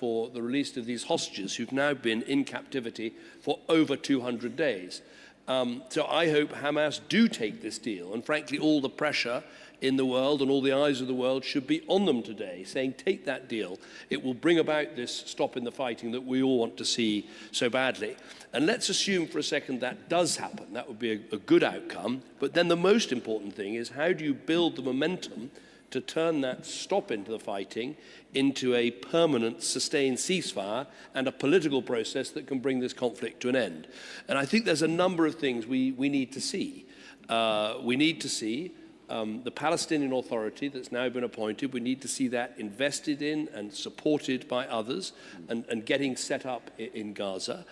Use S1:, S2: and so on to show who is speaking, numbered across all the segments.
S1: for the release of these hostages who've now been in captivity for over 200 days. So I hope Hamas do take this deal, and frankly all the pressure in the world and all the eyes of the world should be on them today, saying take that deal. It will bring about this stop in the fighting that we all want to see so badly. And let's assume for a second that does happen. That would be a good outcome. But then the most important thing is, how do you build the momentum to turn that stop into the fighting into a permanent, sustained ceasefire and a political process that can bring this conflict to an end? And I think there's a number of things we need to see. We need to see the Palestinian Authority that's now been appointed. We need to see that invested in and supported by others and getting set up in Gaza.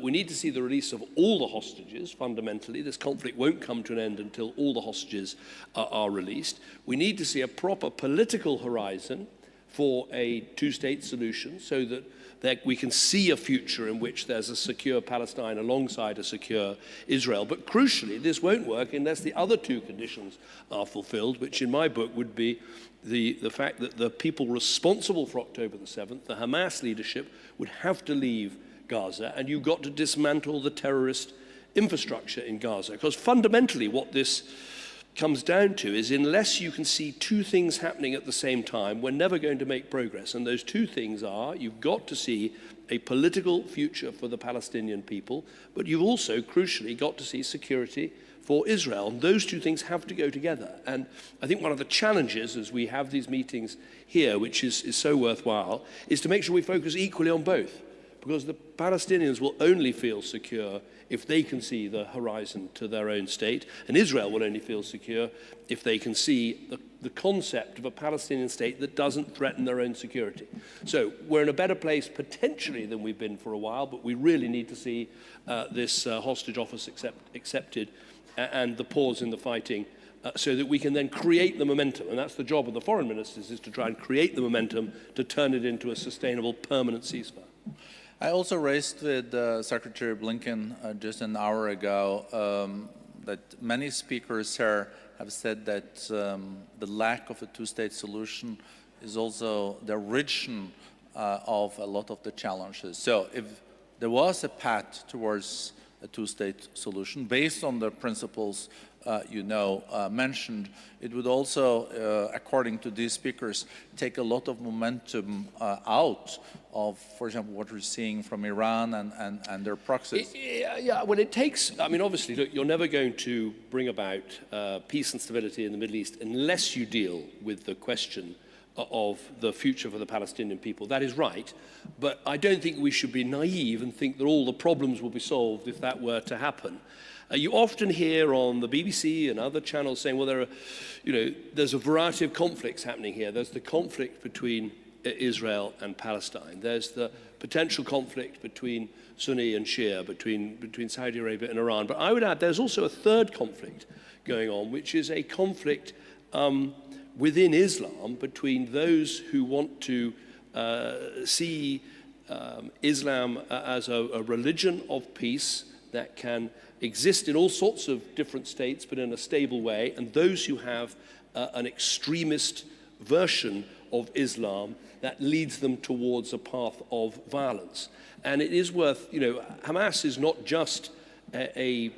S1: We need to see the release of all the hostages, fundamentally. This conflict won't come to an end until all the hostages are released. We need to see a proper political horizon for a two-state solution so that we can see a future in which there's a secure Palestine alongside a secure Israel. But crucially, this won't work unless the other two conditions are fulfilled, which in my book would be the fact that the people responsible for October the 7th, the Hamas leadership, would have to leave Gaza, and you've got to dismantle the terrorist infrastructure in Gaza. Because fundamentally what this comes down to is, unless you can see two things happening at the same time, we're never going to make progress. And those two things are, you've got to see a political future for the Palestinian people, but you've also, crucially, got to see security for Israel. And those two things have to go together. And I think one of the challenges as we have these meetings here, which is so worthwhile, is to make sure we focus equally on both. Because the Palestinians will only feel secure if they can see the horizon to their own state, and Israel will only feel secure if they can see the concept of a Palestinian state that doesn't threaten their own security. So we're in a better place potentially than we've been for a while, but we really need to see this hostage office accepted and the pause in the fighting so that we can then create the momentum. And that's the job of the foreign ministers, is to try and create the momentum to turn it into a sustainable, permanent ceasefire.
S2: I also raised with Secretary Blinken just an hour ago that many speakers here have said that the lack of a two-state solution is also the origin of a lot of the challenges. So if there was a path towards a two-state solution based on the principles mentioned, it would also, according to these speakers, take a lot of momentum out of, for example, what we're seeing from Iran and their proxies.
S1: Yeah, well, it takes, I mean, obviously, look, you're never going to bring about peace and stability in the Middle East unless you deal with the question of the future for the Palestinian people. That is right, but I don't think we should be naive and think that all the problems will be solved if that were to happen. You often hear on the BBC and other channels saying, well, there's a variety of conflicts happening here. There's the conflict between Israel and Palestine. There's the potential conflict between Sunni and Shia, between Saudi Arabia and Iran. But I would add there's also a third conflict going on, which is a conflict within Islam between those who want to see Islam as a religion of peace that can exist in all sorts of different states but in a stable way, and those who have an extremist version of Islam that leads them towards a path of violence. And it is worth, Hamas is not just a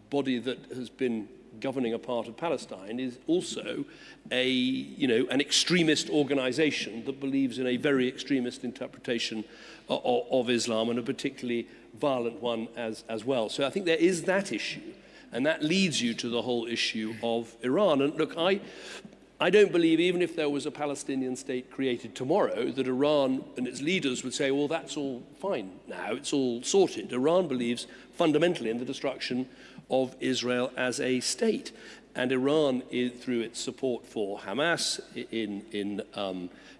S1: body that has been governing a part of Palestine, is also an extremist organization that believes in a very extremist interpretation of Islam, and a particularly violent one as well. So I think there is that issue, and that leads you to the whole issue of Iran. And look, I don't believe, even if there was a Palestinian state created tomorrow, that Iran and its leaders would say, well, that's all fine now, it's all sorted. Iran believes fundamentally in the destruction of Israel as a state. And Iran, through its support for Hamas in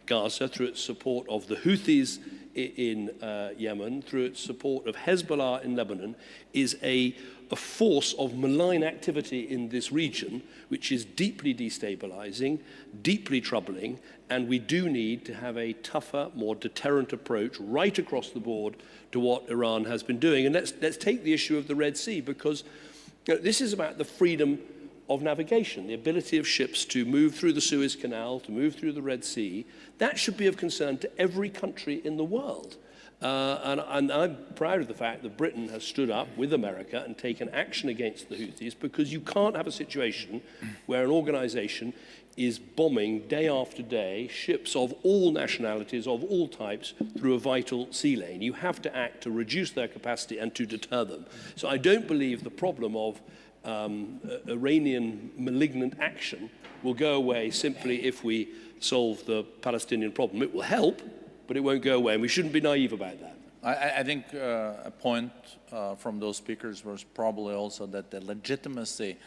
S1: Gaza, through its support of the Houthis in Yemen, through its support of Hezbollah in Lebanon, is a force of malign activity in this region, which is deeply destabilizing, deeply troubling, and we do need to have a tougher, more deterrent approach right across the board to what Iran has been doing. And let's take the issue of the Red Sea, because this is about the freedom of navigation, the ability of ships to move through the Suez Canal, to move through the Red Sea. That should be of concern to every country in the world. And I'm proud of the fact that Britain has stood up with America and taken action against the Houthis, because you can't have a situation where an organization is bombing day after day ships of all nationalities, of all types, through a vital sea lane. You have to act to reduce their capacity and to deter them. So I don't believe the problem of Iranian malignant action will go away simply if we solve the Palestinian problem. It will help, but it won't go away, and we shouldn't be naive about that.
S2: I think a point from those speakers was probably also that the legitimacy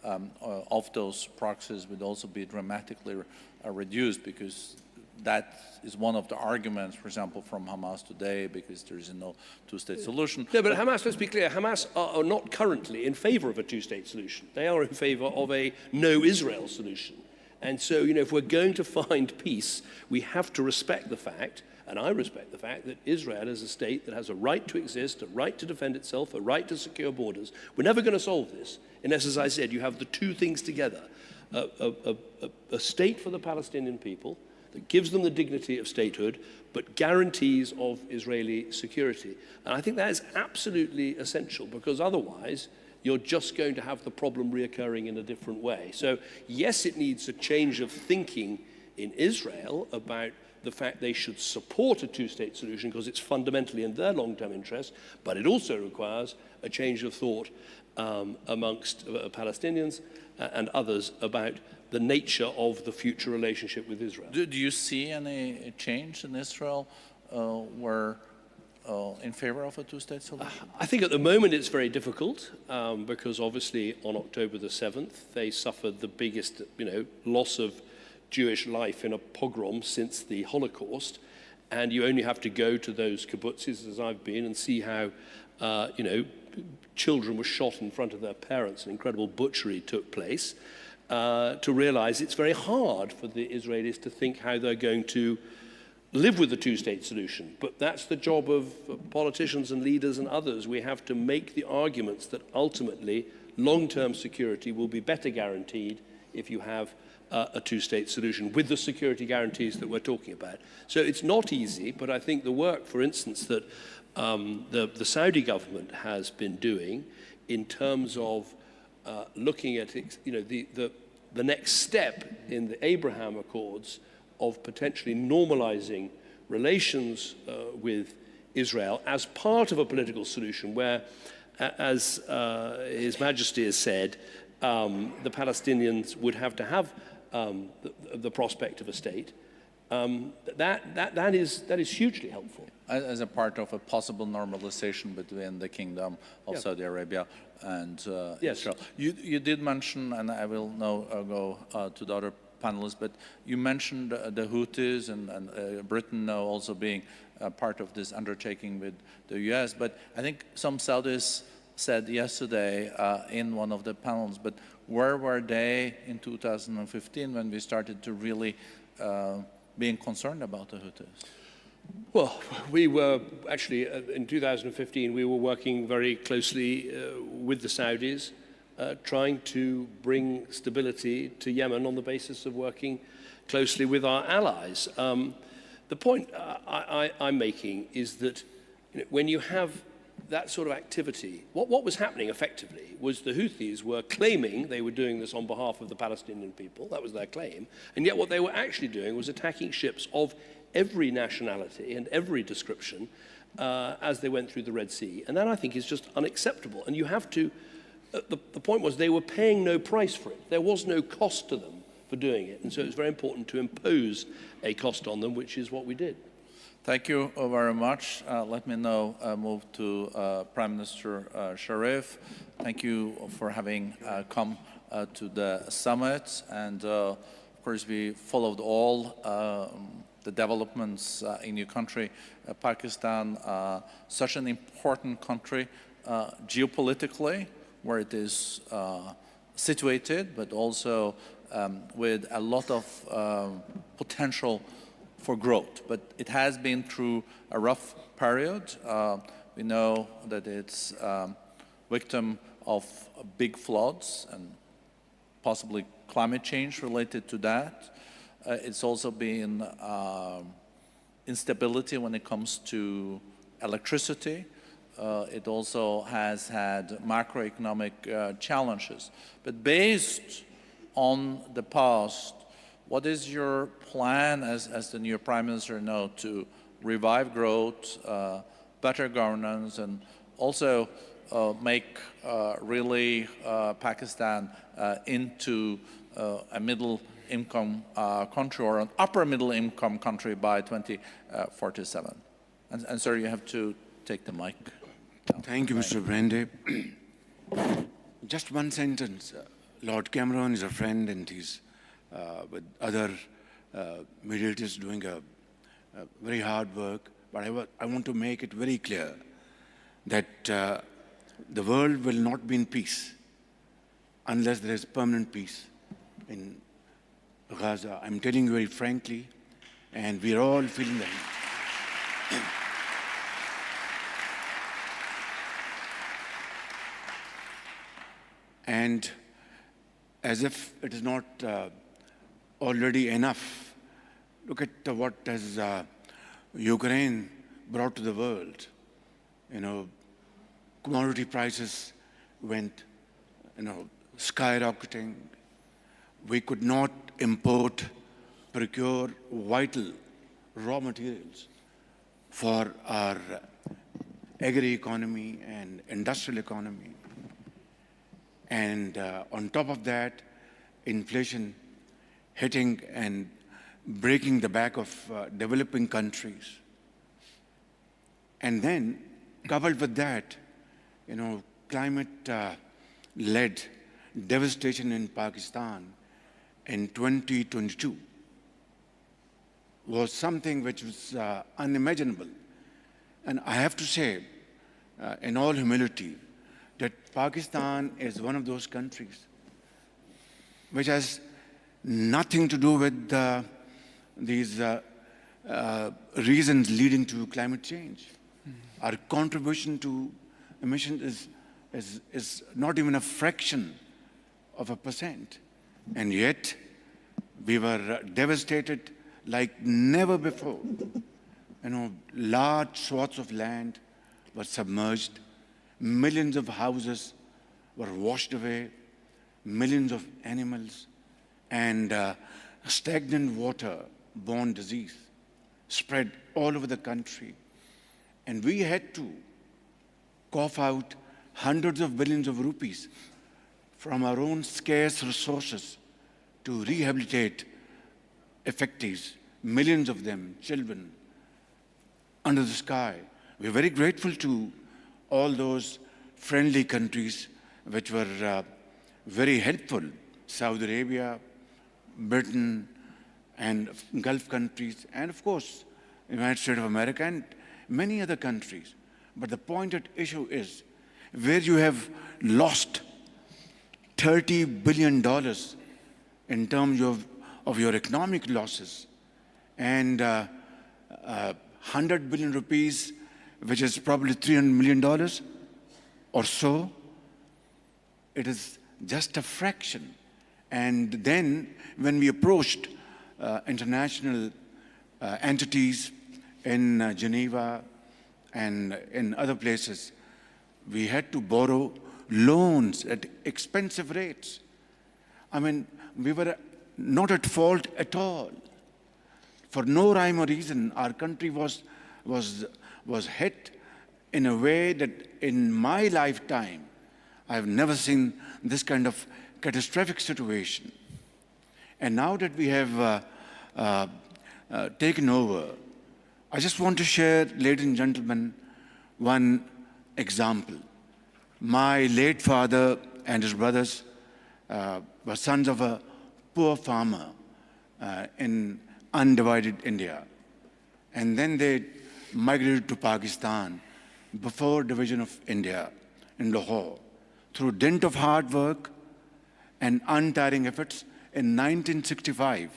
S2: of those proxies would also be dramatically reduced, because that is one of the arguments, for example, from Hamas today, because there is no two-state solution.
S1: No, but Hamas, let's be clear, Hamas are not currently in favor of a two-state solution. They are in favor of a no-Israel solution. And so, if we're going to find peace, we have to respect the fact, and I respect the fact, that Israel is a state that has a right to exist, a right to defend itself, a right to secure borders. We're never going to solve this unless, as I said, you have the two things together. A state for the Palestinian people that gives them the dignity of statehood, but guarantees of Israeli security. And I think that is absolutely essential, because otherwise you're just going to have the problem reoccurring in a different way. So yes, it needs a change of thinking in Israel about the fact they should support a two-state solution because it's fundamentally in their long-term interest, but it also requires a change of thought amongst Palestinians and others about the nature of the future relationship with Israel.
S2: Do you see any change in Israel where in favor of a two-state solution?
S1: I think at the moment it's very difficult because obviously on October the 7th they suffered the biggest loss of Jewish life in a pogrom since the Holocaust, and you only have to go to those kibbutzes, as I've been, and see how children were shot in front of their parents. An incredible butchery took place, to realize it's very hard for the Israelis to think how they're going to live with the two-state solution. But that's the job of politicians and leaders and others. We have to make the arguments that ultimately long-term security will be better guaranteed if you have a two-state solution with the security guarantees that we're talking about. So it's not easy, but I think the work, for instance, that the Saudi government has been doing in terms of looking at the next step in the Abraham Accords of potentially normalizing relations with Israel as part of a political solution where, as His Majesty has said, the Palestinians would have to have the prospect of a state. That is hugely helpful.
S2: As a part of a possible normalization between the Kingdom of Saudi Arabia and Israel. You did mention, and I will now go to the other panelists, but you mentioned the Houthis and Britain now also being part of this undertaking with the US. But I think some Saudis said yesterday in one of the panels, but where were they in 2015 when we started to really being concerned about the Houthis?
S1: Well, we were actually, in 2015, we were working very closely with the Saudis, trying to bring stability to Yemen on the basis of working closely with our allies. The point I'm making is that when you have that sort of activity, what was happening effectively was the Houthis were claiming they were doing this on behalf of the Palestinian people. That was their claim. And yet what they were actually doing was attacking ships of every nationality and every description as they went through the Red Sea. And that, I think, is just unacceptable. And you have to, the point was they were paying no price for it. There was no cost to them for doing it. And so it's very important to impose a cost on them, which is what we did.
S2: Thank you very much. Let me now move to Prime Minister Sharif. Thank you for having come to the summit. And of course, we followed all the developments in your country, Pakistan, such an important country geopolitically, where it is situated, but also with a lot of potential for growth. But it has been through a rough period. We know that it's victim of big floods and possibly climate change related to that. It's also been instability when it comes to electricity. It also has had macroeconomic challenges. But based on the past, what is your plan as the new Prime Minister now to revive growth, better governance, and also make really Pakistan into a middle-income country or an upper-middle-income country by 2047? And sir, you have to take the mic.
S3: Thank you, Mr. Brande. Just one sentence. Lord Cameron is a friend, and he's with other mediators doing a very hard work. But I want to make it very clear that the world will not be in peace unless there is permanent peace in Gaza. I'm telling you very frankly, and we're all feeling that. And as if it is not already enough, look at what has Ukraine brought to the world. You know, commodity prices went, skyrocketing. We could not import, procure vital raw materials for our agri-economy and industrial economy. And on top of that, inflation hitting and breaking the back of developing countries. And then, coupled with that, climate-led devastation in Pakistan in 2022 was something which was unimaginable. And I have to say, in all humility, that Pakistan is one of those countries which has nothing to do with these reasons leading to climate change. Our contribution to emissions is not even a fraction of a percent. And yet, we were devastated like never before. Large swaths of land were submerged. Millions of houses were washed away, millions of animals, and stagnant water-borne disease spread all over the country. And we had to cough out hundreds of billions of rupees from our own scarce resources to rehabilitate effectives, millions of them, children, under the sky. We're very grateful to all those friendly countries which were very helpful, Saudi Arabia, Britain, and Gulf countries, and of course, the United States of America and many other countries. But the point at issue is where you have lost $30 billion in terms of your economic losses and 100 billion rupees, which is probably $300 million or so, it is just a fraction. And then when we approached international entities in Geneva and in other places, we had to borrow loans at expensive rates. I mean, we were not at fault at all. For no rhyme or reason, our country was hit in a way that in my lifetime, I've never seen this kind of catastrophic situation. And now that we have taken over, I just want to share, ladies and gentlemen, one example. My late father and his brothers were sons of a poor farmer in undivided India. And then they migrated to Pakistan before division of India in Lahore. Through dint of hard work and untiring efforts, in 1965,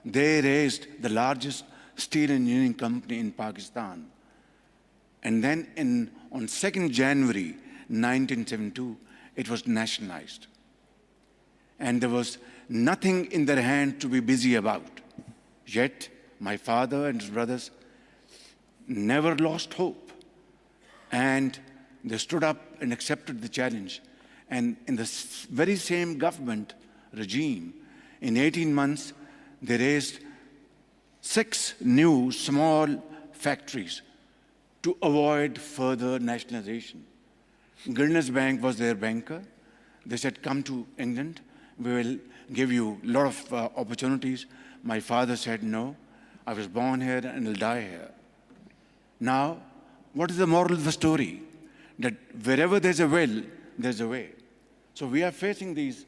S3: they raised the largest steel engineering company in Pakistan. And then on 2nd January 1972, it was nationalized. and there was nothing in their hand to be busy about. Yet, my father and his brothers never lost hope, and they stood up and accepted the challenge. And in the very same government regime, in 18 months, they raised 6 new small factories to avoid further nationalization. Goodness Bank was their banker. They said, come to England, we will give you a lot of opportunities. My father said, no, I was born here and will die here. Now, what is the moral of the story? That wherever there's a will, there's a way. So we are facing these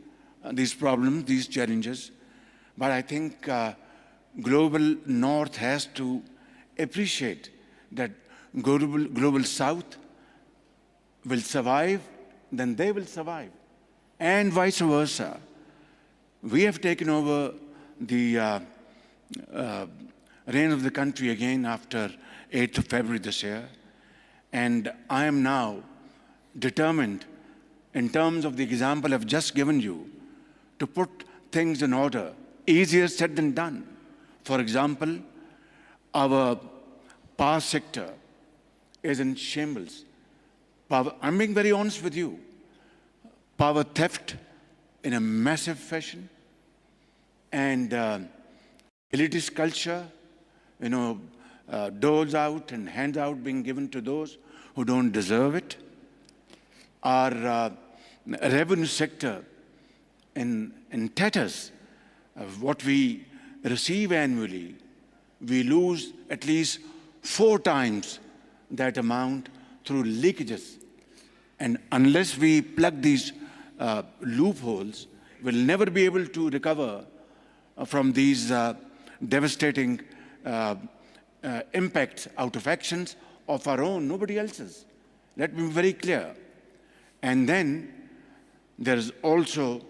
S3: problems, these challenges, but I think global North has to appreciate that global South will survive, then they will survive, and vice versa. We have taken over the reign of the country again after 8th of February this year, and I am now determined, in terms of the example I've just given you, to put things in order. Easier said than done. For example, our power sector is in shambles. I'm being very honest with you. Power theft in a massive fashion, and elitist culture, doles out and hands out being given to those who don't deserve it. Our revenue sector in tatters. Of what we receive annually, we lose at least 4 times that amount through leakages. And unless we plug these loopholes, we'll never be able to recover from these devastating impacts out of actions of our own, nobody else's. Let me be very clear. And then there is also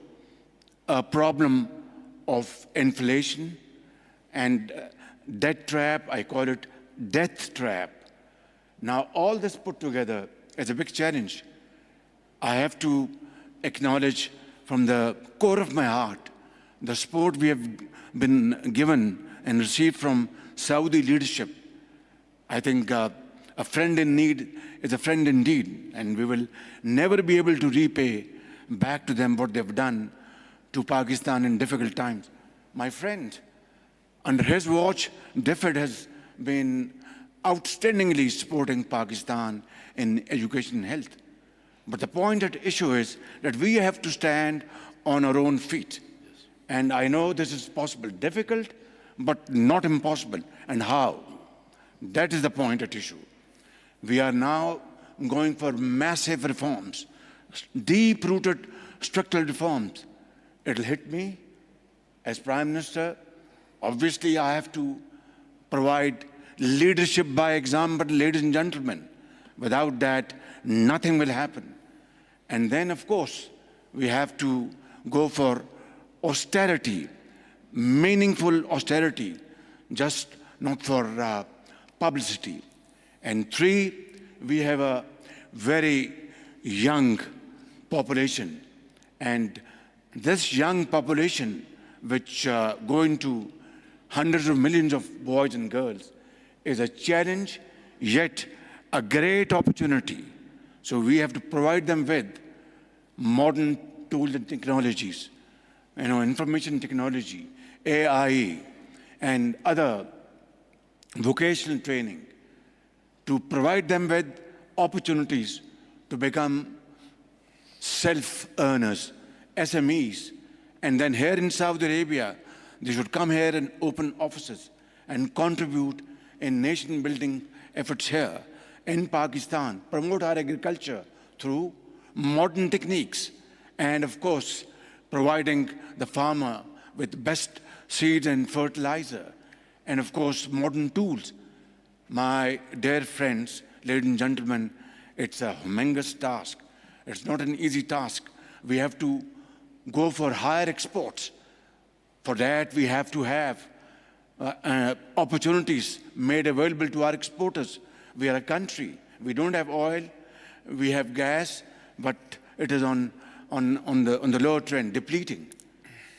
S3: a problem of inflation and debt trap. I call it death trap. Now, all this put together is a big challenge. I have to acknowledge from the core of my heart the support we have been given and received from Saudi leadership. I think a friend in need is a friend indeed, and we will never be able to repay back to them what they've done to Pakistan in difficult times. My friend, under his watch, DFID has been outstandingly supporting Pakistan in education and health. But the point at issue is that we have to stand on our own feet. Yes. And I know this is possible, difficult, but not impossible. And how? That is the point at issue. We are now going for massive reforms, deep-rooted structural reforms. It'll hit me as Prime Minister. Obviously, I have to provide leadership by example, ladies and gentlemen. Without that, nothing will happen. And then, of course, we have to go for austerity, meaningful austerity, just not for publicity. And 3, we have a very young population. And this young population, which go into hundreds of millions of boys and girls, is a challenge, yet a great opportunity. So we have to provide them with modern tools and technologies, information technology, AI, and other vocational training, to provide them with opportunities to become self-earners, SMEs. And then here in Saudi Arabia, they should come here and open offices and contribute in nation-building efforts here. In Pakistan, promote our agriculture through modern techniques, and of course, providing the farmer with best seeds and fertilizer, and of course, modern tools. My dear friends, ladies and gentlemen, it's a humongous task. It's not an easy task. We have to go for higher exports. For that, we have to have opportunities made available to our exporters. We are a country. We don't have oil. We have gas, but it is on the lower trend, depleting.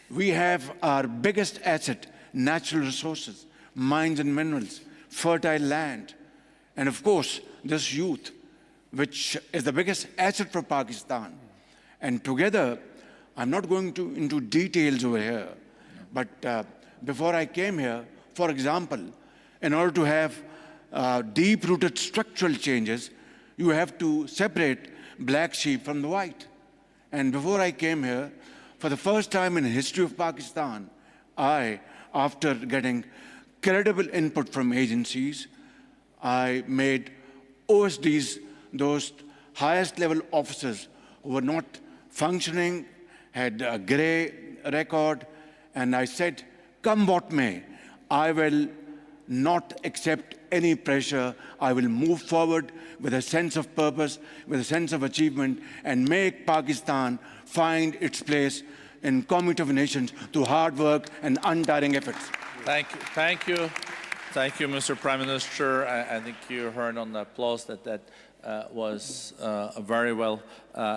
S3: We have our biggest asset, natural resources, mines and minerals, fertile land, and of course, this youth, which is the biggest asset for Pakistan. And together, I'm not going into details over here, but before I came here, for example, in order to have deep-rooted structural changes, you have to separate black sheep from the white. And before I came here, for the first time in the history of Pakistan, after getting credible input from agencies, I made OSDs, those highest level officers who were not functioning, had a gray record, and I said, come what may, I will not accept any pressure. I will move forward with a sense of purpose, with a sense of achievement, and make Pakistan find its place in community of nations through hard work and untiring efforts.
S2: Thank you. Thank you. Thank you, Mr. Prime Minister. I think you heard on the applause that was very well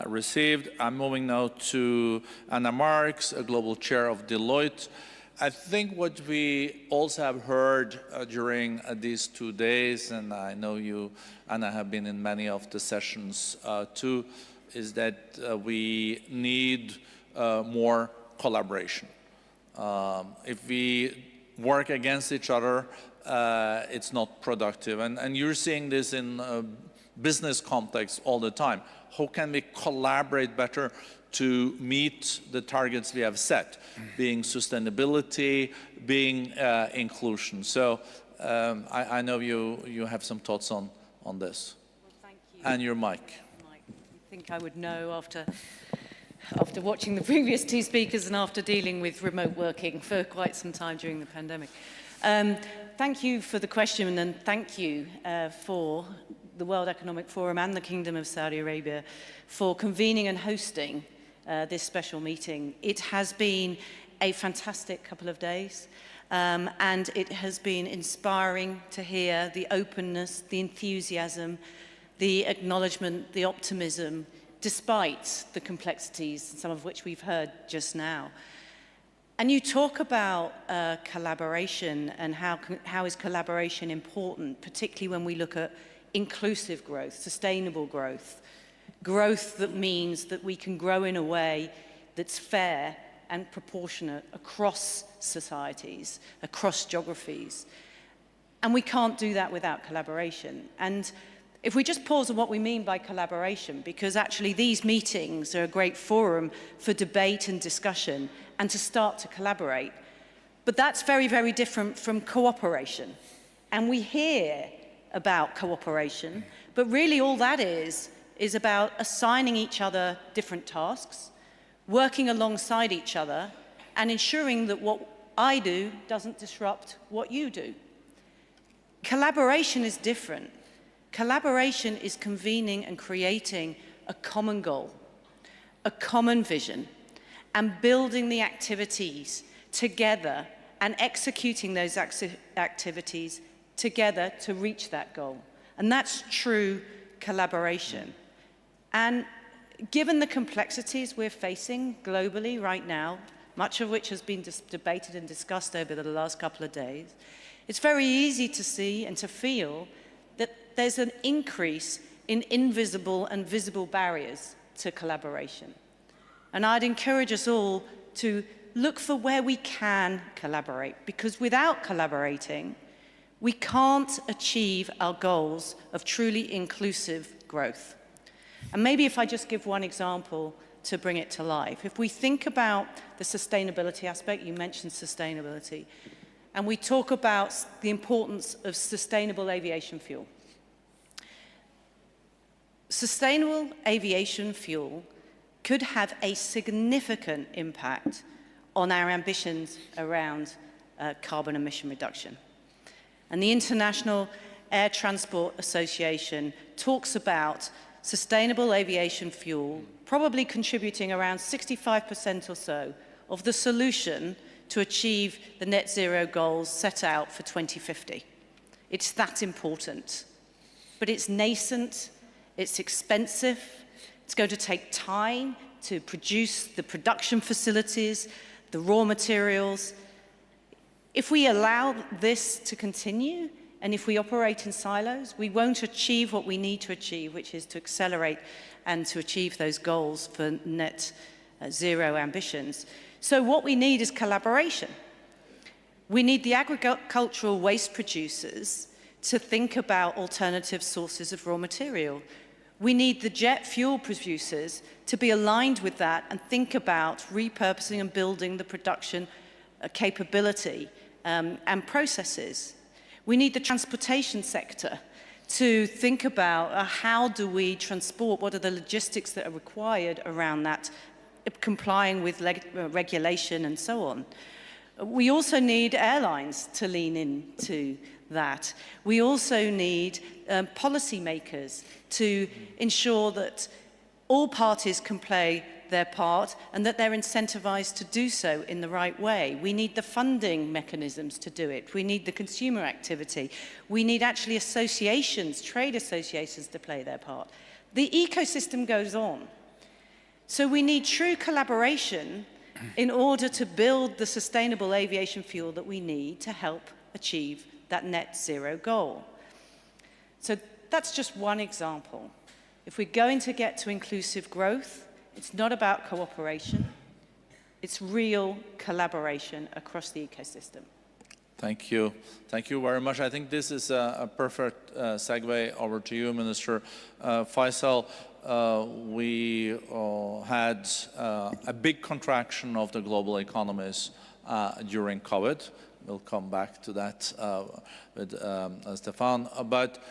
S2: received. I'm moving now to Anna Marks, a global chair of Deloitte. I think what we also have heard during these 2 days, and I know you, Anna, have been in many of the sessions too, is that we need more collaboration. If we work against each other, it's not productive. And you're seeing this in business context all the time. How can we collaborate better to meet the targets we have set, being sustainability, being inclusion? So I know you have some thoughts on this.
S4: Well, thank you.
S2: And your mic.
S4: I think I would know after watching the previous two speakers and after dealing with remote working for quite some time during the pandemic. Thank you for the question, and thank you for the World Economic Forum and the Kingdom of Saudi Arabia for convening and hosting this special meeting. It has been a fantastic couple of days, and it has been inspiring to hear the openness, the enthusiasm, the acknowledgement, the optimism, despite the complexities, some of which we've heard just now. And you talk about collaboration and how is collaboration important, particularly when we look at inclusive growth, sustainable growth, growth that means that we can grow in a way that's fair and proportionate across societies, across geographies. And we can't do that without collaboration. And if we just pause on what we mean by collaboration, because actually these meetings are a great forum for debate and discussion and to start to collaborate. But that's very, very different from cooperation. And we hear about cooperation, but really all that is about assigning each other different tasks, working alongside each other, and ensuring that what I do doesn't disrupt what you do. Collaboration is different. Collaboration is convening and creating a common goal, a common vision, and building the activities together and executing those activities together to reach that goal. And that's true collaboration. And given the complexities we're facing globally right now, much of which has been debated and discussed over the last couple of days, it's very easy to see and to feel that there's an increase in invisible and visible barriers to collaboration. And I'd encourage us all to look for where we can collaborate, because without collaborating, we can't achieve our goals of truly inclusive growth. And maybe if I just give one example to bring it to life. If we think about the sustainability aspect, you mentioned sustainability, and we talk about the importance of sustainable aviation fuel. Sustainable aviation fuel could have a significant impact on our ambitions around carbon emission reduction. And the International Air Transport Association talks about sustainable aviation fuel probably contributing around 65% or so of the solution to achieve the net zero goals set out for 2050. It's that important. But it's nascent, it's expensive, it's going to take time to produce the production facilities, the raw materials. If we allow this to continue, and if we operate in silos, we won't achieve what we need to achieve, which is to accelerate and to achieve those goals for net zero ambitions. So what we need is collaboration. We need the agricultural waste producers to think about alternative sources of raw material. We need the jet fuel producers to be aligned with that and think about repurposing and building the production capability and processes. We need the transportation sector to think about how do we transport, what are the logistics that are required around that, complying with regulation and so on. We also need airlines to lean into that. We also need policymakers to ensure that all parties can play their part and that they're incentivized to do so in the right way. We need the funding mechanisms to do it. We need the consumer activity. We need actually associations, trade associations to play their part. The ecosystem goes on. So we need true collaboration in order to build the sustainable aviation fuel that we need to help achieve that net zero goal. So that's just one example. If we're going to get to inclusive growth, it's not about cooperation, it's real collaboration across the ecosystem.
S2: Thank you. Thank you very much. I think this is a perfect segue over to you, Minister Faisal. We had a big contraction of the global economies during COVID. We'll come back to that with Stefan. But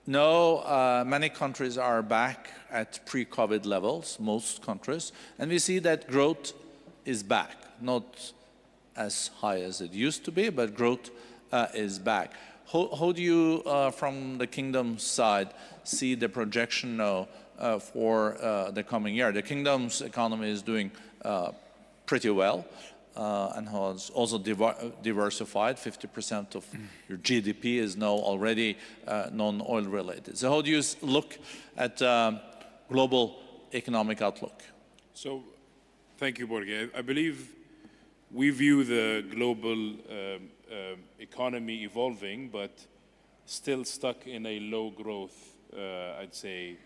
S2: no, many countries are back at pre-COVID levels, most countries. And we see that growth is back, not as high as it used to be, but growth is back. How do you, from the Kingdom's side, see the projection now for the coming year? The Kingdom's economy is doing pretty well and has also diversified. 50% of your GDP is now already non-oil related. So how do you look at global economic outlook?
S5: So, thank you, Borge. I believe we view the global economy evolving, but still stuck in a low growth, I'd say,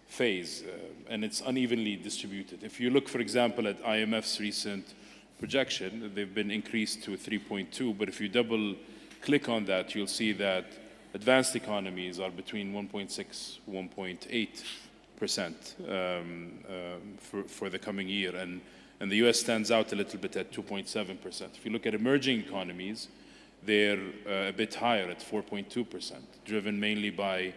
S5: phase, and it's unevenly distributed. If you look, for example, at IMF's recent projection, they've been increased to 3.2, but if you double click on that, you'll see that advanced economies are between 1.6, 1.8% for the coming year, and the US stands out a little bit at 2.7%. If you look at emerging economies, they're a bit higher at 4.2%, driven mainly by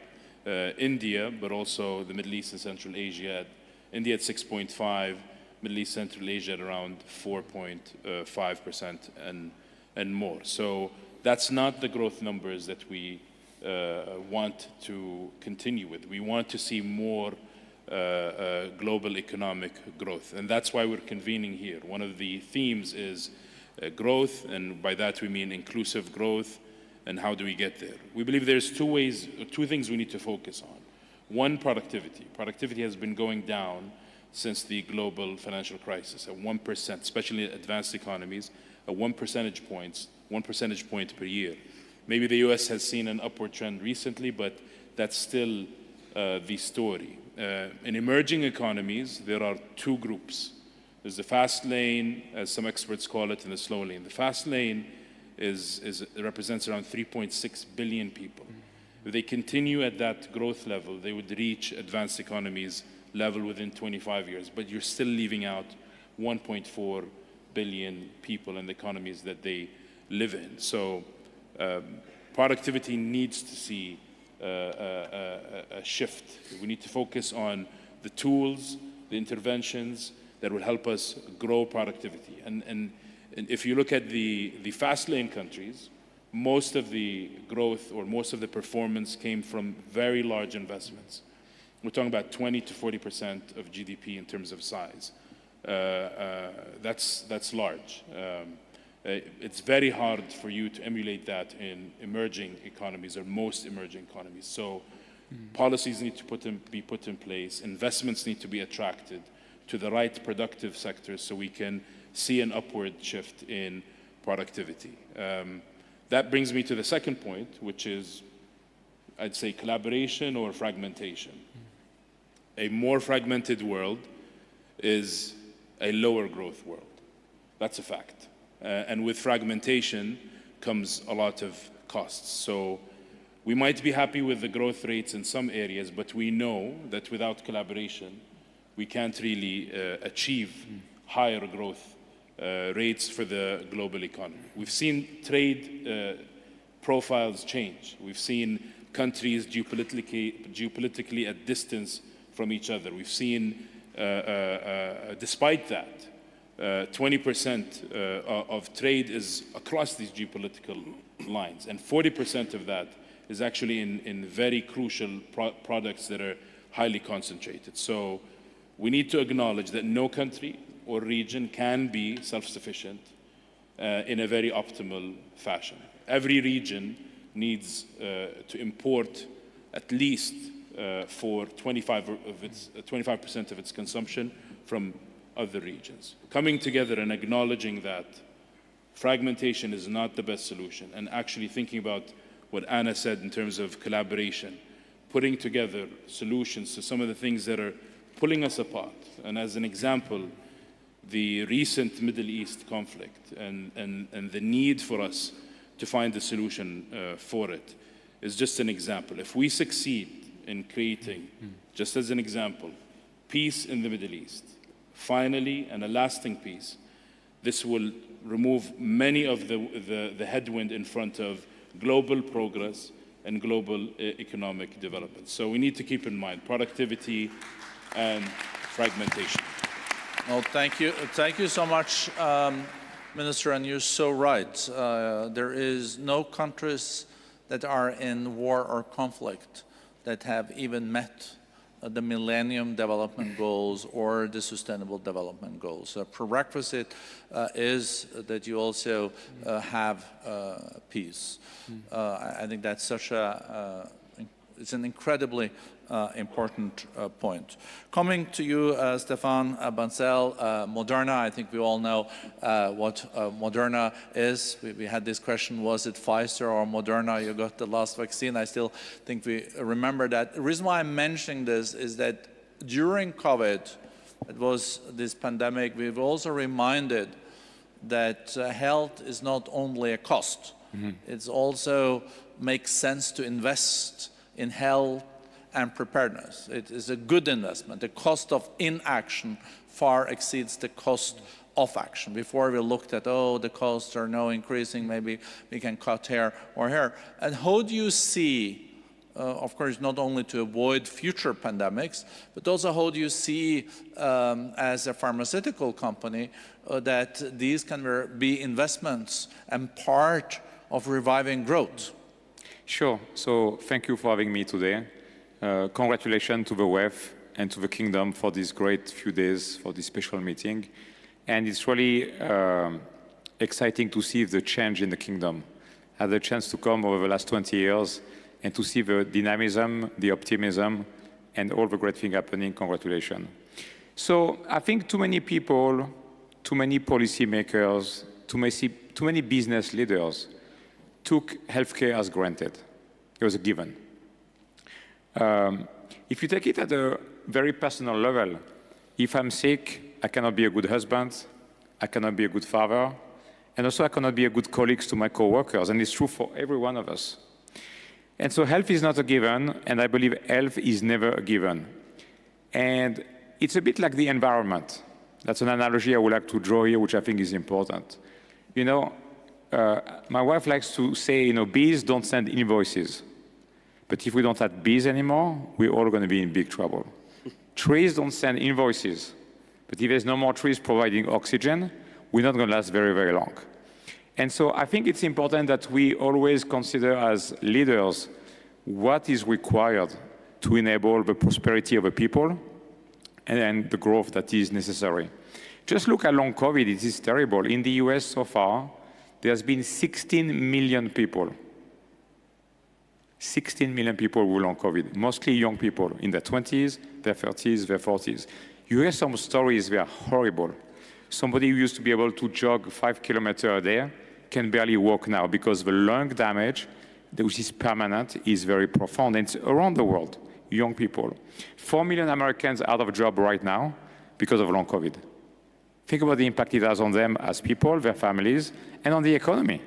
S5: India, but also the Middle East and Central Asia. India at 6.5, Middle East, Central Asia at around 4.5% and more. So that's not the growth numbers that we want to continue with. We want to see more global economic growth, and that's why we're convening here. One of the themes is growth, and by that we mean inclusive growth. And how do we get there? We believe there's two things we need to focus on. One, productivity. Productivity has been going down since the global financial crisis at 1%, especially in advanced economies, at 1 percentage point per year. Maybe the US has seen an upward trend recently, but that's still the story. In emerging economies, there are two groups. There's the fast lane, as some experts call it, and the slow lane. The fast lane represents around 3.6 billion people. If they continue at that growth level, they would reach advanced economies level within 25 years. But you're still leaving out 1.4 billion people in the economies that they live in. So productivity needs to see a shift. We need to focus on the tools, the interventions that will help us grow productivity. And if you look at the fast lane countries, most of the growth or most of the performance came from very large investments. We're talking about 20 to 40% of GDP in terms of size. That's large. It's very hard for you to emulate that in emerging economies or most emerging economies. So policies need to be put in place. Investments need to be attracted to the right productive sectors so we can see an upward shift in productivity. That brings me to the second point, which is, I'd say, collaboration or fragmentation. A more fragmented world is a lower growth world. That's a fact. And with fragmentation comes a lot of costs. So we might be happy with the growth rates in some areas, but we know that without collaboration, we can't really achieve higher growth rates for the global economy. We've seen trade profiles change. We've seen countries geopolitically at distance from each other. We've seen, despite that, 20% of trade is across these geopolitical lines, and 40% of that is actually in very crucial products that are highly concentrated. So we need to acknowledge that no country or region can be self-sufficient in a very optimal fashion. Every region needs to import at least for 25% of its consumption from other regions. Coming together and acknowledging that fragmentation is not the best solution, and actually thinking about what Anna said in terms of collaboration, putting together solutions to some of the things that are pulling us apart. And as an example, the recent Middle East conflict and the need for us to find a solution for it is just an example. If we succeed in creating, just as an example, peace in the Middle East, finally, and a lasting peace, this will remove many of the headwind in front of global progress and global economic development. So we need to keep in mind productivity and fragmentation.
S2: Well, thank you. Thank you so much, Minister, and you're so right. There is no countries that are in war or conflict that have even met the Millennium Development Goals or the Sustainable Development Goals. A prerequisite is that you also have peace. I think that's such it's an incredibly important point. Coming to you, Stefan Bancel, Moderna, I think we all know what Moderna is. We had this question, was it Pfizer or Moderna? You got the last vaccine. I still think we remember that. The reason why I'm mentioning this is that during COVID, it was this pandemic, we've also reminded that health is not only a cost. It also makes sense to invest in health and preparedness. It is a good investment. The cost of inaction far exceeds the cost of action. Before we looked at, oh, the costs are now increasing, maybe we can cut here or here. And how do you see, of course, not only to avoid future pandemics, but also how do you see as a pharmaceutical company that these can be investments and part of reviving growth?
S6: Sure. So thank you for having me today. Congratulations to the WEF and to the Kingdom for this great few days, for this special meeting. And it's really exciting to see the change in the Kingdom. I had the chance to come over the last 20 years and to see the dynamism, the optimism, and all the great things happening. Congratulations. So I think too many people, too many policymakers, too many business leaders took healthcare as granted. It was a given. If you take it at a very personal level, if I'm sick, I cannot be a good husband, I cannot be a good father, and also I cannot be a good colleague to my co-workers, and it's true for every one of us. And so health is not a given, and I believe health is never a given. And it's a bit like the environment. That's an analogy I would like to draw here, which I think is important. You know, my wife likes to say, you know, bees don't send invoices. But if we don't have bees anymore, we're all going to be in big trouble. Trees don't send invoices. But if there's no more trees providing oxygen, we're not going to last very, very long. And so I think it's important that we always consider as leaders what is required to enable the prosperity of the people and the growth that is necessary. Just look at long COVID. It is terrible. In the US so far, there's been 16 million people. 16 million people with long COVID, mostly young people in their 20s, their 30s, their 40s. You hear some stories, they are horrible. Somebody who used to be able to jog 5 kilometers a day can barely walk now because the lung damage, which is permanent, is very profound. And it's around the world, young people. 4 million Americans out of job right now because of long COVID. Think about the impact it has on them as people, their families, and on the economy.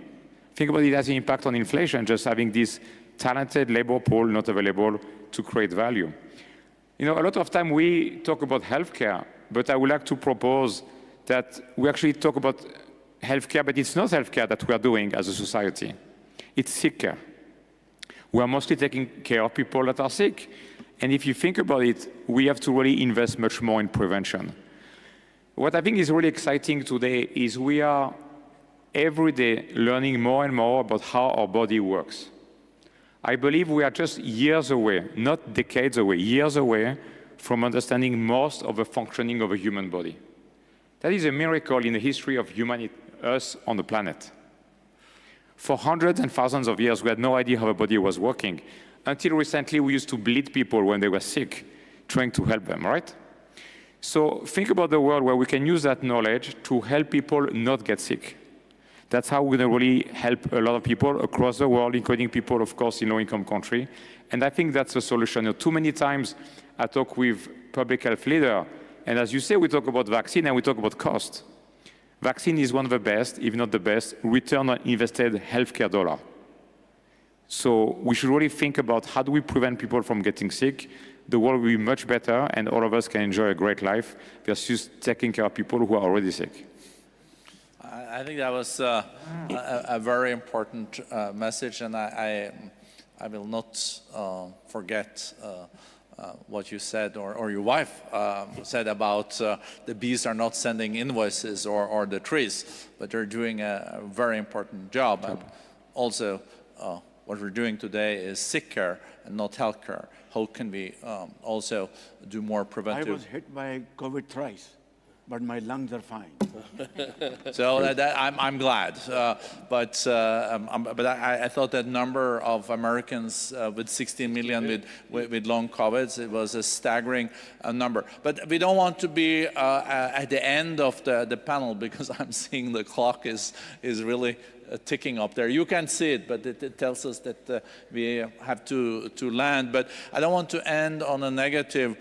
S6: Think about it as an impact on inflation, just having this talented labor pool not available to create value. You know, a lot of time we talk about healthcare, but I would like to propose that we actually talk about healthcare, but it's not healthcare that we are doing as a society. It's sick care. We are mostly taking care of people that are sick. And if you think about it, we have to really invest much more in prevention. What I think is really exciting today is we are every day learning more and more about how our body works. I believe we are just years away, not decades away, years away from understanding most of the functioning of a human body. That is a miracle in the history of humanity, us on the planet. For hundreds and thousands of years, we had no idea how the body was working. Until recently, we used to bleed people when they were sick, trying to help them, right? So think about the world where we can use that knowledge to help people not get sick. That's how we're going to really help a lot of people across the world, including people, of course, in low-income countries. And I think that's the solution. You know, too many times I talk with public health leaders, and as you say, we talk about vaccine and we talk about cost. Vaccine is one of the best, if not the best, return on invested healthcare dollar. So we should really think about how do we prevent people from getting sick. The world will be much better, and all of us can enjoy a great life versus taking care of people who are already sick.
S2: I think that was a very important message, and I will not forget what you said, or your wife said about the bees are not sending invoices or the trees, but they're doing a very important job. And also, what we're doing today is sick care and not health care. How can we also do more preventive?
S3: I was hit by COVID thrice, but my lungs are fine.
S2: So I'm glad. But I thought that number of Americans with 16 million with long COVID, it was a staggering number. But we don't want to be at the end of the panel, because I'm seeing the clock is really ticking up there. You can see it, but it tells us that we have to land. But I don't want to end on a negative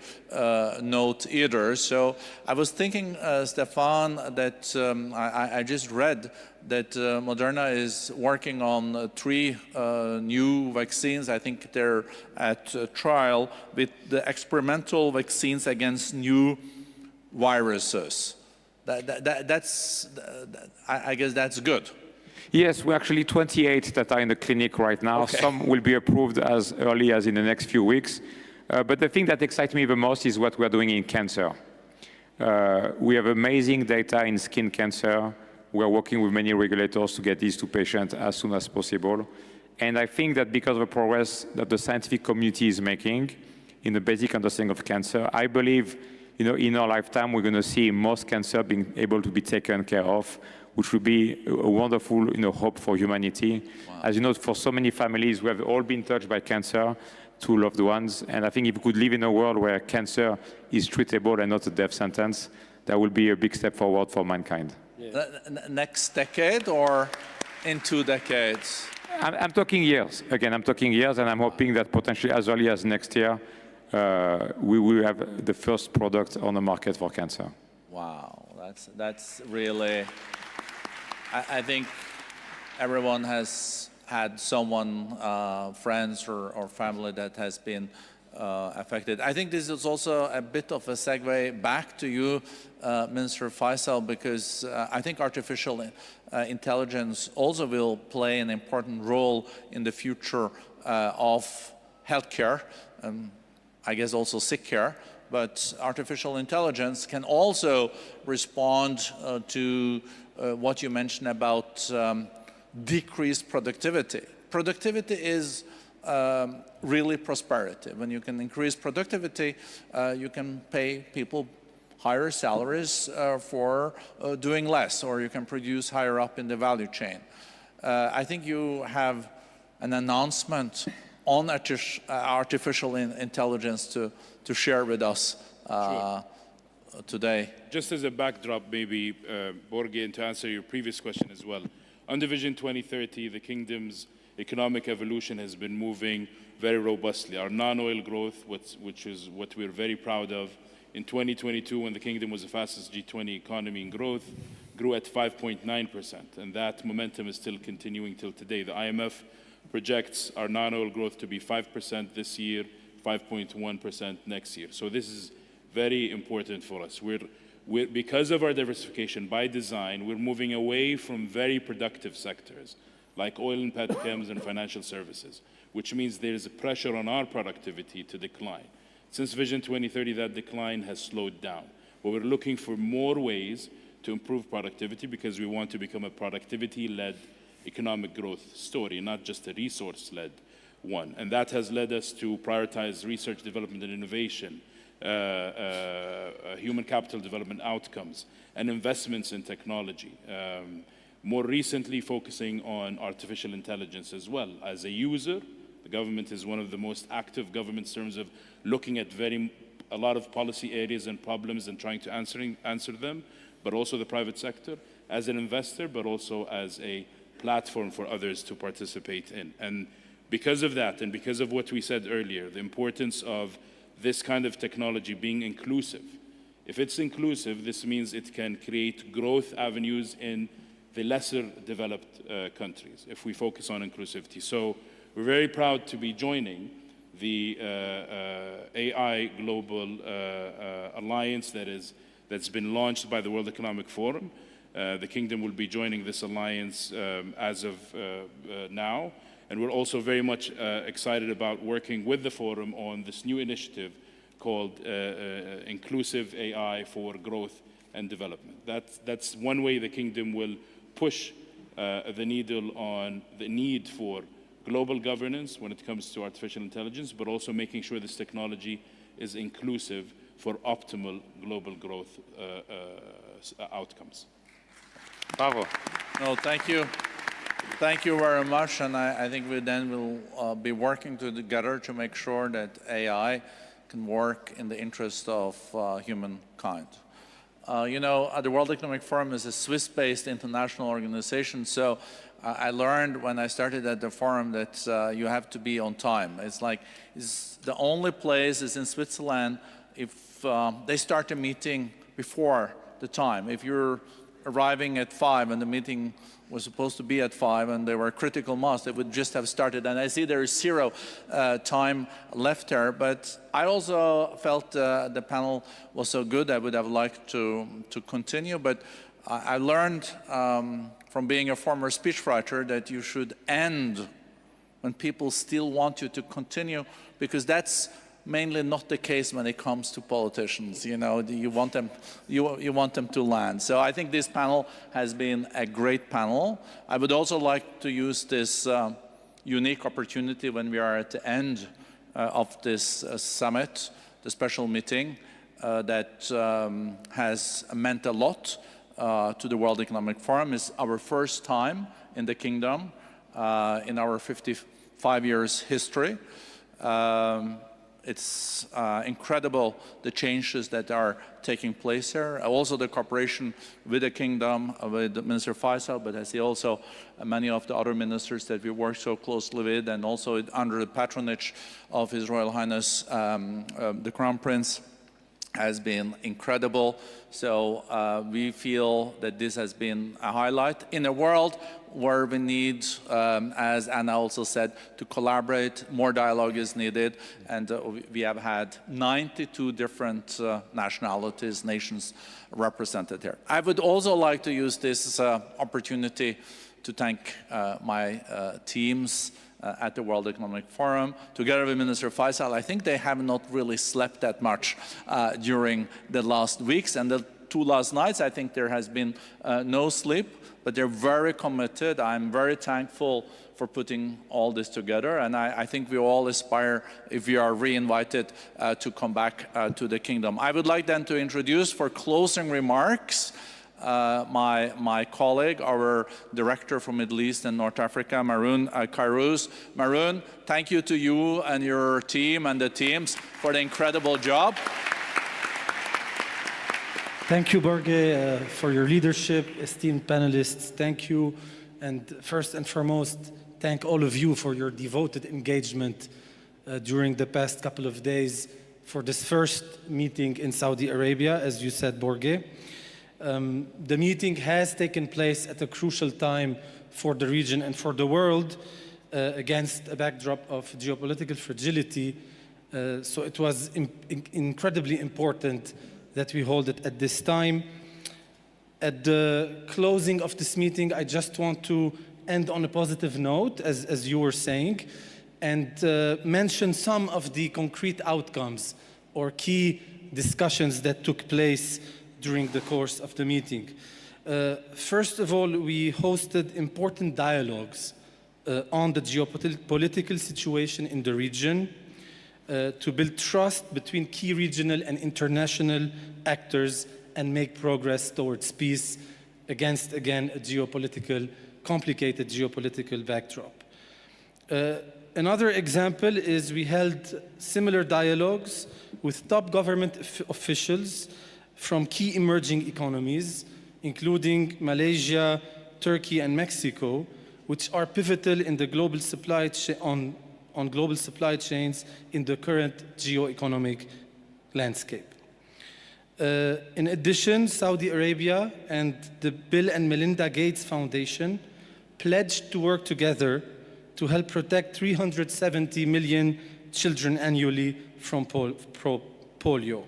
S2: note either. So I was thinking, Stefan, that I just read that Moderna is working on 3 new vaccines. I think they're at trial with the experimental vaccines against new viruses. I guess that's good.
S6: Yes, we're actually 28 that are in the clinic right now.
S2: Okay.
S6: Some will be approved as early as in the next few weeks. But the thing that excites me the most is what we're doing in cancer. We have amazing data in skin cancer. We're working with many regulators to get these to patients as soon as possible. And I think that because of the progress that the scientific community is making in the basic understanding of cancer, I believe, you know, in our lifetime, we're going to see most cancer being able to be taken care of, which would be a wonderful, you know, hope for humanity. Wow. As you know, for so many families, we have all been touched by cancer, 2 loved ones. And I think if we could live in a world where cancer is treatable and not a death sentence, that would be a big step forward for mankind.
S2: Yeah. Next decade or in 2 decades?
S6: I'm talking years. Again, I'm talking years, and I'm hoping that potentially as early as next year, we will have the first product on the market for cancer.
S2: Wow, that's really... I think everyone has had someone, friends or family that has been affected. I think this is also a bit of a segue back to you, Minister Faisal, because I think artificial intelligence also will play an important role in the future of healthcare, I guess also sick care. But artificial intelligence can also respond to what you mentioned about decreased productivity. Productivity is really prosperity. When you can increase productivity, you can pay people higher salaries for doing less, or you can produce higher up in the value chain. I think you have an announcement on artificial intelligence to share with us.
S1: Sure.
S2: today.
S5: Just as a backdrop, maybe, Borge, and to answer your previous question as well. Under Vision 2030, the Kingdom's economic evolution has been moving very robustly. Our non-oil growth, which is what we're very proud of, in 2022, when the Kingdom was the fastest G20 economy in growth, grew at 5.9%, and that momentum is still continuing till today. The IMF projects our non-oil growth to be 5% this year, 5.1% next year. So this is very important for us. Because of our diversification by design, we're moving away from very productive sectors like oil and petrochems and financial services, which means there's a pressure on our productivity to decline. Since Vision 2030, that decline has slowed down. But we're looking for more ways to improve productivity because we want to become a productivity-led economic growth story, not just a resource-led one. And that has led us to prioritize research, development, and innovation, human capital development outcomes, and investments in technology. More recently, focusing on artificial intelligence as well. As a user, the government is one of the most active governments in terms of looking at a lot of policy areas and problems and trying to answer them, but also the private sector, as an investor, but also as a platform for others to participate in. And because of that, and because of what we said earlier, the importance of this kind of technology being inclusive. If it's inclusive, this means it can create growth avenues in the lesser developed countries, if we focus on inclusivity. So we're very proud to be joining the AI Global Alliance that's been launched by the World Economic Forum. The Kingdom will be joining this alliance as of now. And we're also very much excited about working with the Forum on this new initiative called Inclusive AI for Growth and Development. That's one way the Kingdom will push the needle on the need for global governance when it comes to artificial intelligence, but also making sure this technology is inclusive for optimal global growth outcomes.
S6: Bravo.
S2: No, thank you. Thank you very much, and I think we then will be working together to make sure that AI can work in the interest of humankind. You know, the World Economic Forum is a Swiss-based international organization, so I learned when I started at the forum that you have to be on time. It's the only place is in Switzerland if they start a meeting before the time. If you're arriving at 5 and the meeting was supposed to be at 5 and there were critical mass, they would just have started. And I see there is 0 time left there. But I also felt the panel was so good, I would have liked to continue. But I learned from being a former speechwriter that you should end when people still want you to continue, because that's mainly not the case when it comes to politicians. You know, you want them to land. So I think this panel has been a great panel. I would also like to use this unique opportunity when we are at the end of this summit, the special meeting that has meant a lot to the World Economic Forum. It's our first time in the Kingdom in our 55 years history. It's incredible the changes that are taking place here. Also the cooperation with the Kingdom, with Minister Faisal, but I see also many of the other ministers that we work so closely with, and also under the patronage of His Royal Highness the Crown Prince, has been incredible. So we feel that this has been a highlight in a world where we need, as Anna also said, to collaborate. More dialogue is needed, and we have had 92 different nationalities, nations represented here. I would also like to use this opportunity to thank my teams at the World Economic Forum. Together with Minister Faisal, I think they have not really slept that much during the last weeks, and the 2 last nights, I think there has been no sleep, but they're very committed. I'm very thankful for putting all this together, and I think we all aspire, if we are re-invited, to come back to the Kingdom. I would like then to introduce, for closing remarks, my colleague, our Director for Middle East and North Africa, Maroon Kairouz. Maroon, thank you to you and your team and the teams for the incredible job.
S7: Thank you, Borge, for your leadership. Esteemed panelists, thank you. And first and foremost, thank all of you for your devoted engagement during the past couple of days for this first meeting in Saudi Arabia, as you said, Borge. The meeting has taken place at a crucial time for the region and for the world against a backdrop of geopolitical fragility. So it was incredibly important that we hold it at this time. At the closing of this meeting, I just want to end on a positive note, as you were saying, and mention some of the concrete outcomes or key discussions that took place during the course of the meeting. First of all, we hosted important dialogues on the geopolitical situation in the region, to build trust between key regional and international actors and make progress towards peace against, again, a complicated geopolitical backdrop. Another example is we held similar dialogues with top government officials from key emerging economies, including Malaysia, Turkey, and Mexico, which are pivotal in the global supply chain on global supply chains in the current geo-economic landscape. In addition, Saudi Arabia and the Bill and Melinda Gates Foundation pledged to work together to help protect 370 million children annually from polio.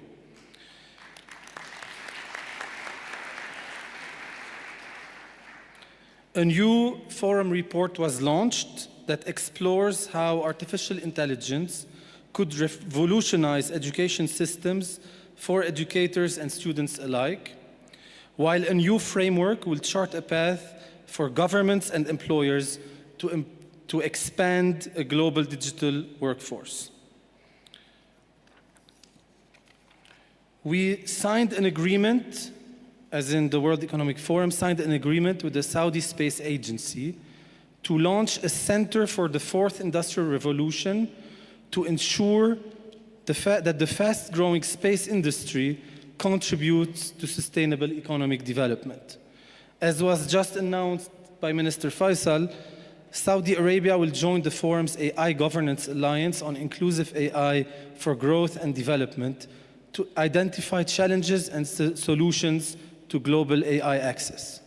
S7: A new forum report was launched that explores how artificial intelligence could revolutionize education systems for educators and students alike, while a new framework will chart a path for governments and employers to expand a global digital workforce. We signed an agreement, as in the World Economic Forum, signed an agreement with the Saudi Space Agency to launch a Center for the Fourth Industrial Revolution to ensure that the fast-growing space industry contributes to sustainable economic development. As was just announced by Minister Faisal, Saudi Arabia will join the forum's AI Governance Alliance on Inclusive AI for Growth and Development to identify challenges and solutions to global AI access.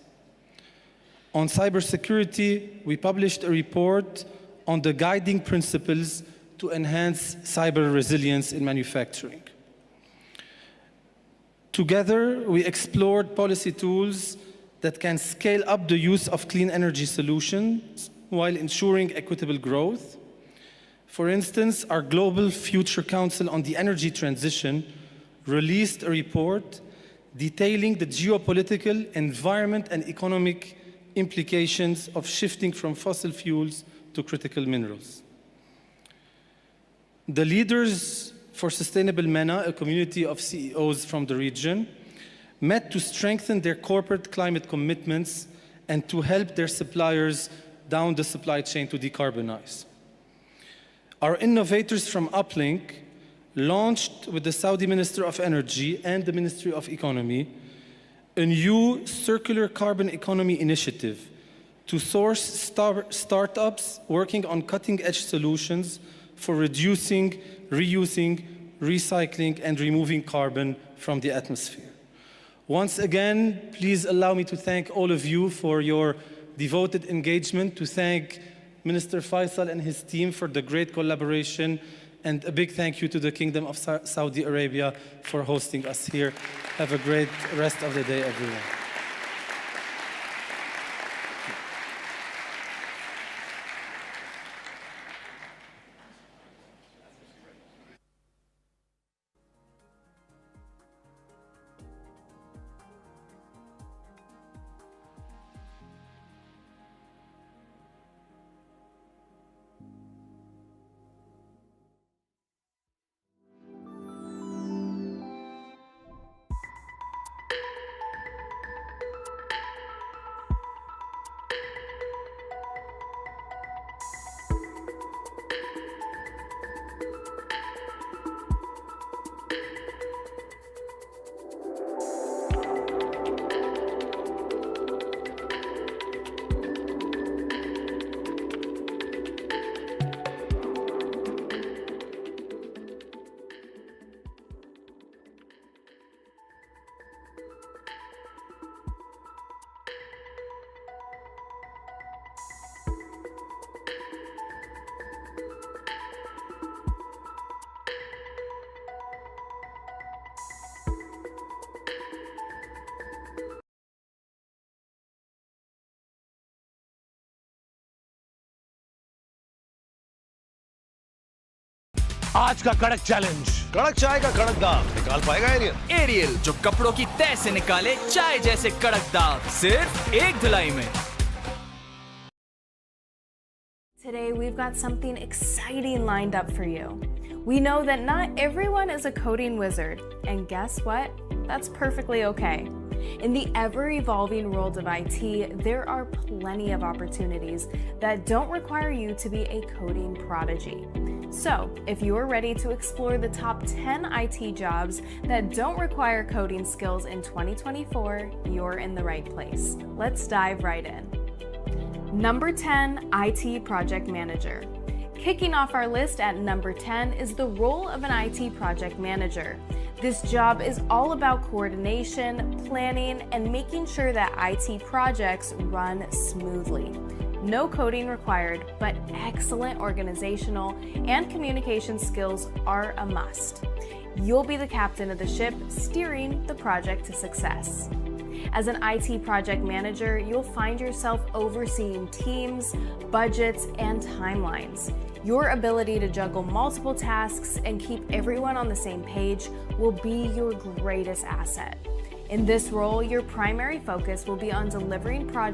S7: On cybersecurity, we published a report on the guiding principles to enhance cyber resilience in manufacturing. Together, we explored policy tools that can scale up the use of clean energy solutions while ensuring equitable growth. For instance, our Global Future Council on the Energy Transition released a report detailing the geopolitical, environment, and economic implications of shifting from fossil fuels to critical minerals. The leaders for Sustainable MENA, a community of CEOs from the region, met to strengthen their corporate climate commitments and to help their suppliers down the supply chain to decarbonize. Our innovators from Uplink launched with the Saudi Minister of Energy and the Ministry of Economy a new circular carbon economy initiative to source startups working on cutting-edge solutions for reducing, reusing, recycling, and removing carbon from the atmosphere. Once again, please allow me to thank all of you for your devoted engagement, to thank Minister Faisal and his team for the great collaboration, and a big thank you to the Kingdom of Saudi Arabia for hosting us here. Have a great rest of the day, everyone.
S8: आज का कड़क challenge, कड़क चाय का कड़क दाग निकाल पाएगा एरियल?
S9: एरियल, जो कपड़ों की तह से निकाले चाय जैसे कड़क दाग, सिर्फ एक धुलाई में।
S10: Today we've got something exciting lined up for you. We know that not everyone is a coding wizard, and guess what? That's perfectly okay. In the ever-evolving world of IT, there are plenty of opportunities that don't require you to be a coding prodigy. So, if you're ready to explore the top 10 IT jobs that don't require coding skills in 2024, you're in the right place. Let's dive right in. Number 10, IT Project Manager. Kicking off our list at number 10 is the role of an IT Project Manager. This job is all about coordination, planning, and making sure that IT projects run smoothly. No coding required, but excellent organizational and communication skills are a must. You'll be the captain of the ship, steering the project to success. As an IT project manager, you'll find yourself overseeing teams, budgets, and timelines. Your ability to juggle multiple tasks and keep everyone on the same page will be your greatest asset. In this role, your primary focus will be on delivering projects